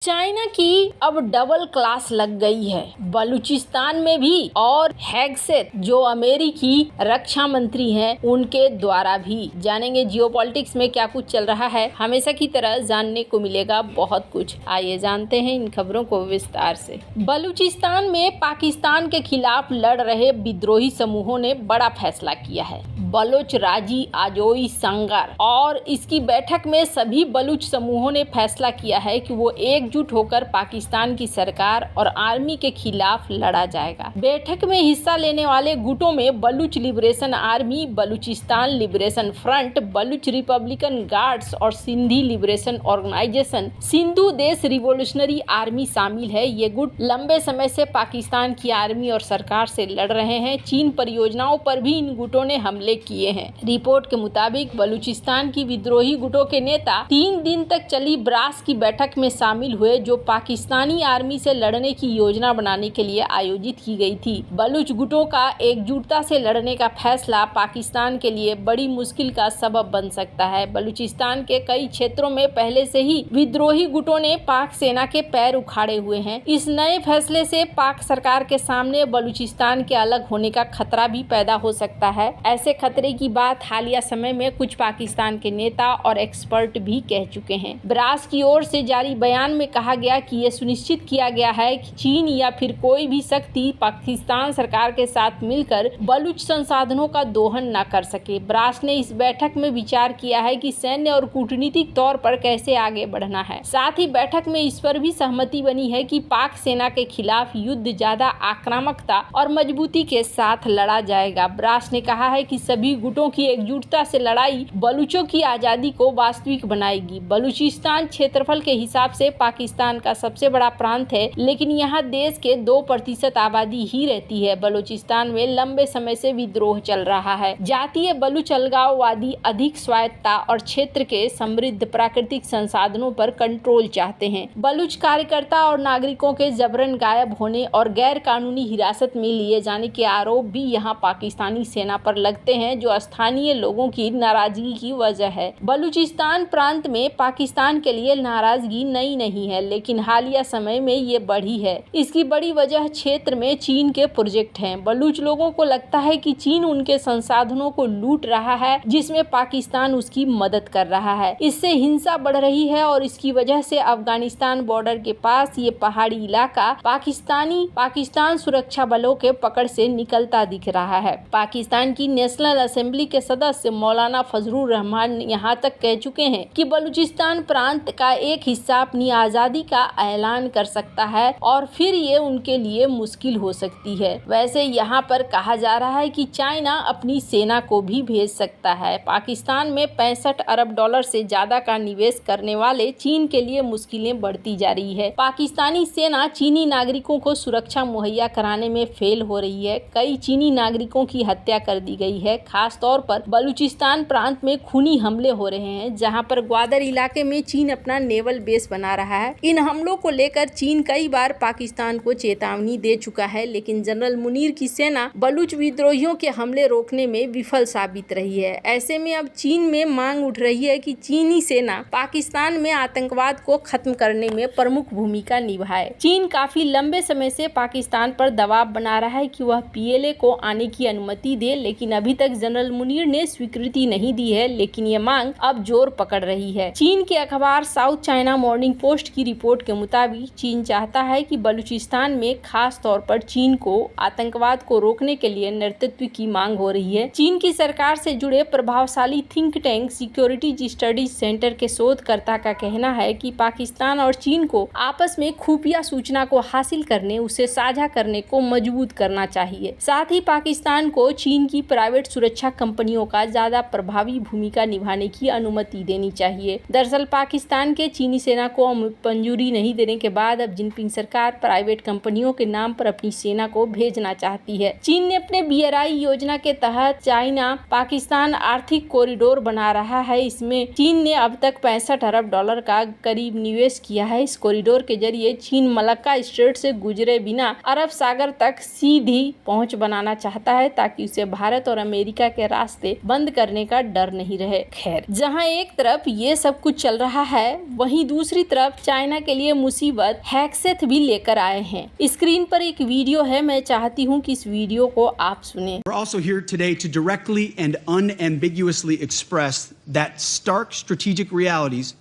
China की अब double class लग गई है बलूचिस्तान में भी और हेगसेथ जो अमेरिकी रक्षा मंत्री हैं उनके द्वारा भी। जानेंगे जियोपॉलिटिक्स में क्या कुछ चल रहा है, हमेशा की तरह जानने को मिलेगा बहुत कुछ। आइए जानते हैं इन खबरों को विस्तार से। बलूचिस्तान में पाकिस्तान के खिलाफ लड़ रहे विद्रोही समूहों ने बड़ा फैसला किया है। बलोच राजी आजोई संगर और इसकी बैठक में सभी बलूच समूहों ने फैसला किया है कि वो एकजुट होकर पाकिस्तान की सरकार और आर्मी के खिलाफ लड़ा जाएगा। बैठक में हिस्सा लेने वाले गुटों में Baloch liberation army, Balochistan liberation front, Baloch Republican guards और सिंधी लिबरेशन ऑर्गेनाइजेशन सिंधु देश रिवोल्यूशनरी आर्मी शामिल है। ये गुट लंबे समय से पाकिस्तान की आर्मी और सरकार से लड़ रहे हैं। चीन परियोजनाओं पर भी इन गुटों ने हमले किए हैं। रिपोर्ट के मुताबिक बलूचिस्तान की विद्रोही गुटों के नेता 3 दिन तक चली ब्रास की बैठक में शामिल हुए, जो पाकिस्तानी आर्मी से लड़ने की योजना बनाने के लिए आयोजित की गई थी। बलूच गुटों का एकजुटता से लड़ने का फैसला पाकिस्तान के लिए बड़ी मुश्किल का सबब बन सकता है। बलूचिस्तान के कई क्षेत्रों में पहले से ही विद्रोही गुटों ने पाक सेना के पैर उखाड़े हुए हैं। इस नए फैसले से पाक सरकार के सामने बलूचिस्तान के अलग होने का खतरा भी पैदा हो सकता है। ऐसे खतरे की बात हालिया समय में कुछ पाकिस्तान के नेता और एक्सपर्ट भी कह चुके हैं। ब्रास की ओर से जारी बयान में कहा गया कि यह सुनिश्चित किया गया है कि चीन या फिर कोई भी शक्ति पाकिस्तान सरकार के साथ मिलकर बलूच संसाधनों का दोहन न कर सके। ब्रास ने इस बैठक में विचार किया है कि सैन्य और कूटनीतिक तौर पर कैसे आगे बढ़ना है। साथ ही बैठक में इस पर भी सहमति बनी है कि पाक सेना के खिलाफ युद्ध ज्यादा आक्रामकता और मजबूती के साथ लड़ा जाएगा। ब्रास ने कहा है कि सभी गुटों की एकजुटता से लड़ाई बलूचों की आजादी को वास्तविक बनाएगी। बलूचिस्तान क्षेत्रफल के हिसाब से पाकिस्तान का सबसे बड़ा प्रांत है, लेकिन यहाँ देश के 2% आबादी ही रहती है। बलूचिस्तान में लंबे समय से विद्रोह चल रहा है। जातीय बलूच अलगाववादी अधिक स्वायत्तता और क्षेत्र के समृद्ध प्राकृतिक संसाधनों पर कंट्रोल चाहते हैं। बलूच कार्यकर्ता और नागरिकों के जबरन गायब होने और गैर कानूनी हिरासत में लिए जाने के आरोप भी यहाँ पाकिस्तानी सेना पर लगते हैं, जो स्थानीय लोगों की नाराजगी की वजह है। बलूचिस्तान प्रांत में पाकिस्तान के लिए नाराजगी नई नहीं है, लेकिन हालिया समय में ये बढ़ी है। इसकी बड़ी वजह क्षेत्र में चीन के प्रोजेक्ट हैं। बलूच लोगों को लगता है कि चीन उनके संसाधनों को लूट रहा है, जिसमें पाकिस्तान उसकी मदद कर रहा है। इससे हिंसा बढ़ रही है और इसकी वजह से अफगानिस्तान बॉर्डर के पास ये पहाड़ी इलाका पाकिस्तान सुरक्षा बलों के पकड़ से निकलता दिख रहा है। पाकिस्तान की नेशनल असेंबली के सदस्य मौलाना फजलुर रहमान यहाँ तक कह चुके हैं कि बलूचिस्तान प्रांत का एक हिस्सा अपनी आजादी का ऐलान कर सकता है और फिर ये उनके लिए मुश्किल हो सकती है। वैसे यहाँ पर कहा जा रहा है कि चाइना अपनी सेना को भी भेज सकता है। पाकिस्तान में 65 अरब डॉलर से ज्यादा का निवेश करने वाले चीन के लिए मुश्किलें बढ़ती जा रही है। पाकिस्तानी सेना चीनी नागरिकों को सुरक्षा मुहैया कराने में फेल हो रही है। कई चीनी नागरिकों की हत्या कर दी गई है। खास तौर पर बलूचिस्तान प्रांत में खूनी हमले हो रहे हैं, जहां पर ग्वादर इलाके में चीन अपना नेवल बेस बना रहा है। इन हमलों को लेकर चीन कई बार पाकिस्तान को चेतावनी दे चुका है, लेकिन जनरल मुनीर की सेना बलूच विद्रोहियों के हमले रोकने में विफल साबित रही है। ऐसे में अब चीन में मांग उठ रही है कि चीनी सेना पाकिस्तान में आतंकवाद को खत्म करने में प्रमुख भूमिका निभाए। चीन काफी लंबे समय से पाकिस्तान पर दबाव बना रहा है कि वह PLA को आने की अनुमति दे, लेकिन अभी तक जनरल मुनीर ने स्वीकृति नहीं दी है। लेकिन ये मांग अब जोर पकड़ रही है। चीन के अखबार साउथ चाइना मॉर्निंग पोस्ट की रिपोर्ट के मुताबिक चीन चाहता है कि बलूचिस्तान में खास तौर पर चीन को आतंकवाद को रोकने के लिए नेतृत्व की मांग हो रही है। चीन की सरकार से जुड़े प्रभावशाली think tank security studies centre के शोधकर्ता का कहना है कि पाकिस्तान और चीन को आपस में खुफिया सूचना को हासिल करने, उसे साझा करने को मजबूत करना चाहिए। साथ ही पाकिस्तान को चीन की प्राइवेट सुरक्षा कंपनियों का ज्यादा प्रभावी भूमिका निभाने की अनुमति देनी चाहिए। दरअसल पाकिस्तान के चीनी सेना को मंजूरी नहीं देने के बाद अब जिनपिंग सरकार प्राइवेट कंपनियों के नाम पर अपनी सेना को भेजना चाहती है। चीन ने अपने BRI योजना के तहत चाइना पाकिस्तान आर्थिक कॉरिडोर बना रहा है। इसमें चीन ने अब तक 65 अरब डॉलर का करीब निवेश किया है। इस कॉरिडोर के जरिए चीन मलक्का स्ट्रेट से गुजरे बिना अरब सागर तक सीधी पहुंच बनाना चाहता है, ताकि उसे भारत और अमेरिका के रास्ते बंद करने का डर नहीं रहे। खैर, जहां एक तरफ ये सब कुछ चल रहा है, वहीं दूसरी तरफ चाइना के लिए मुसीबत हेग्सेथ भी लेकर आए हैं। स्क्रीन पर एक वीडियो है, मैं चाहती हूँ कि इस वीडियो को आप सुने। We're also here today to directly and unambiguously express that stark strategic realities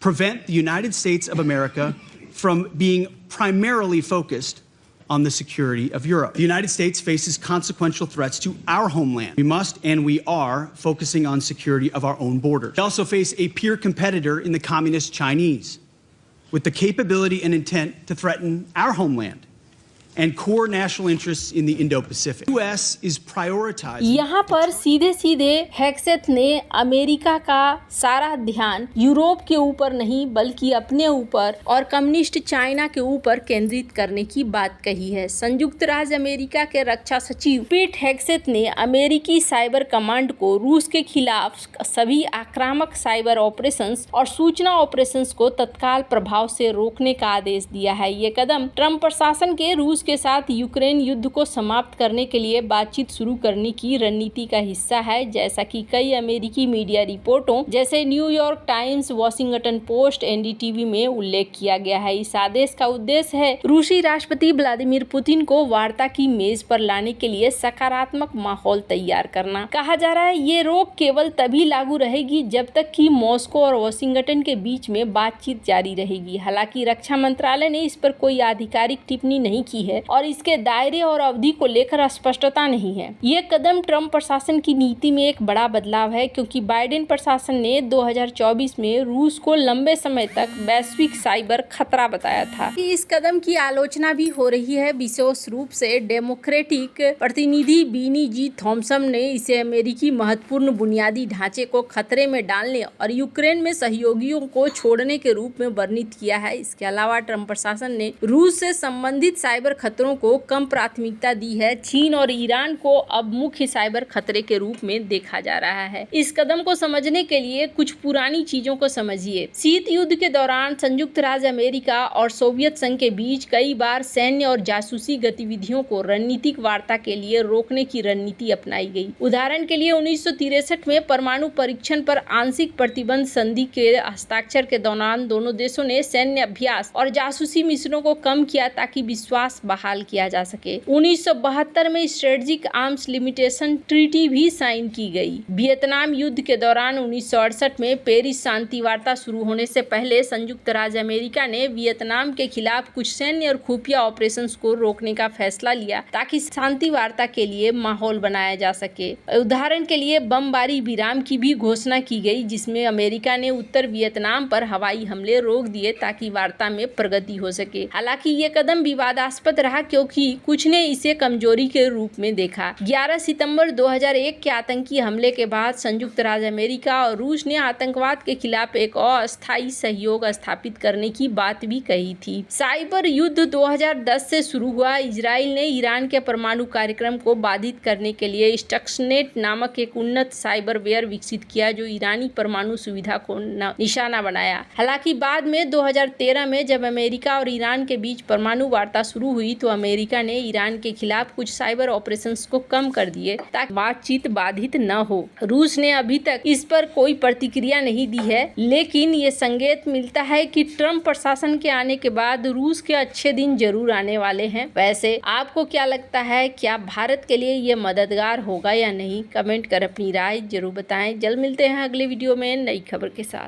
prevent the United States of America from being primarily focused on the security of Europe. The United States faces consequential threats to our homeland. We must and we are focusing on security of our own borders. We also face a peer competitor in the communist Chinese with the capability and intent to threaten our homeland and core national interests in the Indo-Pacific. US is prioritizing. यहाँ पर सीधे सीधे हेग्सेथ ने America का सारा ध्यान Europe के ऊपर नहीं बल्कि अपने ऊपर और कम्युनिस्ट चाइना के ऊपर केंद्रित करने की बात कही है। संयुक्त राज्य अमेरिका के रक्षा सचिव पीट हेग्सेथ ने अमेरिकी साइबर कमांड को रूस के खिलाफ सभी आक्रामक साइबर ऑपरेशंस और सूचना ऑपरेशंस को तत्काल प्रभाव से रोकने का आदेश दिया है। ये कदम ट्रंप प्रशासन के रूस के साथ यूक्रेन युद्ध को समाप्त करने के लिए बातचीत शुरू करने की रणनीति का हिस्सा है, जैसा कि कई अमेरिकी मीडिया रिपोर्टों जैसे New York times, Washington post, NDTV में उल्लेख किया गया है। इस आदेश का उद्देश्य है रूसी राष्ट्रपति व्लादिमीर पुतिन को वार्ता की मेज पर लाने के लिए सकारात्मक माहौल तैयार करना। कहा जा रहा है ये रोक केवल तभी लागू रहेगी जब तक कि मॉस्को और वॉशिंगटन के बीच में बातचीत जारी रहेगी। हालांकि रक्षा मंत्रालय ने इस पर कोई आधिकारिक टिप्पणी नहीं की है और इसके दायरे और अवधि को लेकर स्पष्टता नहीं है। ये कदम ट्रंप प्रशासन की नीति में एक बड़ा बदलाव है, क्योंकि बाइडेन प्रशासन ने 2024 में रूस को लंबे समय तक वैश्विक साइबर खतरा बताया था। इस कदम की आलोचना भी हो रही है। विशेष रूप से डेमोक्रेटिक प्रतिनिधि बीनी जी थॉम्सन ने इसे अमेरिकी महत्वपूर्ण बुनियादी ढांचे को खतरे में डालने और यूक्रेन में सहयोगियों को छोड़ने के रूप में वर्णित किया है। इसके अलावा ट्रंप प्रशासन ने रूस से संबंधित साइबर खतरों को कम प्राथमिकता दी है। चीन और ईरान को अब मुख्य साइबर खतरे के रूप में देखा जा रहा है। इस कदम को समझने के लिए कुछ पुरानी चीजों को समझिए। शीत युद्ध के दौरान संयुक्त राज्य अमेरिका और सोवियत संघ के बीच कई बार सैन्य और जासूसी गतिविधियों को रणनीतिक वार्ता के लिए रोकने की रणनीति अपनाई गई। उदाहरण के लिए 1963 में परमाणु परीक्षण पर आंशिक प्रतिबंध संधि के हस्ताक्षर के दौरान दोनों देशों ने सैन्य अभ्यास और जासूसी मिशनों को कम किया ताकि विश्वास बहाल किया जा सके। 1972 में स्ट्रेटेजिक आर्म्स लिमिटेशन ट्रीटी भी साइन की गई। वियतनाम युद्ध के दौरान 1968 में पेरिस शांति वार्ता शुरू होने से पहले संयुक्त राज्य अमेरिका ने वियतनाम के खिलाफ कुछ सैन्य और खुफिया ऑपरेशंस को रोकने का फैसला लिया ताकि शांति वार्ता के लिए माहौल बनाया जा सके। उदाहरण के लिए बमबारी विराम की भी घोषणा की गई, जिसमें अमेरिका ने उत्तर वियतनाम पर हवाई हमले रोक दिए ताकि वार्ता में प्रगति हो सके। हालांकि ये कदम विवादास्पद रहा, क्योंकि कुछ ने इसे कमजोरी के रूप में देखा। 11 सितंबर 2001 के आतंकी हमले के बाद संयुक्त राज्य अमेरिका और रूस ने आतंकवाद के खिलाफ एक अस्थायी सहयोग स्थापित करने की बात भी कही थी। साइबर युद्ध 2010 से शुरू हुआ। इजराइल ने ईरान के परमाणु कार्यक्रम को बाधित करने के लिए स्टक्सनेट नामक एक उन्नत साइबरवेयर विकसित किया, जो ईरानी परमाणु सुविधा को निशाना बनाया। हालांकि बाद में 2013 में जब अमेरिका और ईरान के बीच परमाणु वार्ता शुरू हुई तो अमेरिका ने ईरान के खिलाफ कुछ साइबर ऑपरेशंस को कम कर दिए ताकि बातचीत बाधित न हो। रूस ने अभी तक इस पर कोई प्रतिक्रिया नहीं दी है, लेकिन ये संकेत मिलता है कि ट्रंप प्रशासन के आने के बाद रूस के अच्छे दिन जरूर आने वाले हैं। वैसे आपको क्या लगता है, क्या भारत के लिए ये मददगार होगा या नहीं? कमेंट कर अपनी राय जरूर बताएं। जल्द मिलते हैं अगले वीडियो में नई खबर के साथ।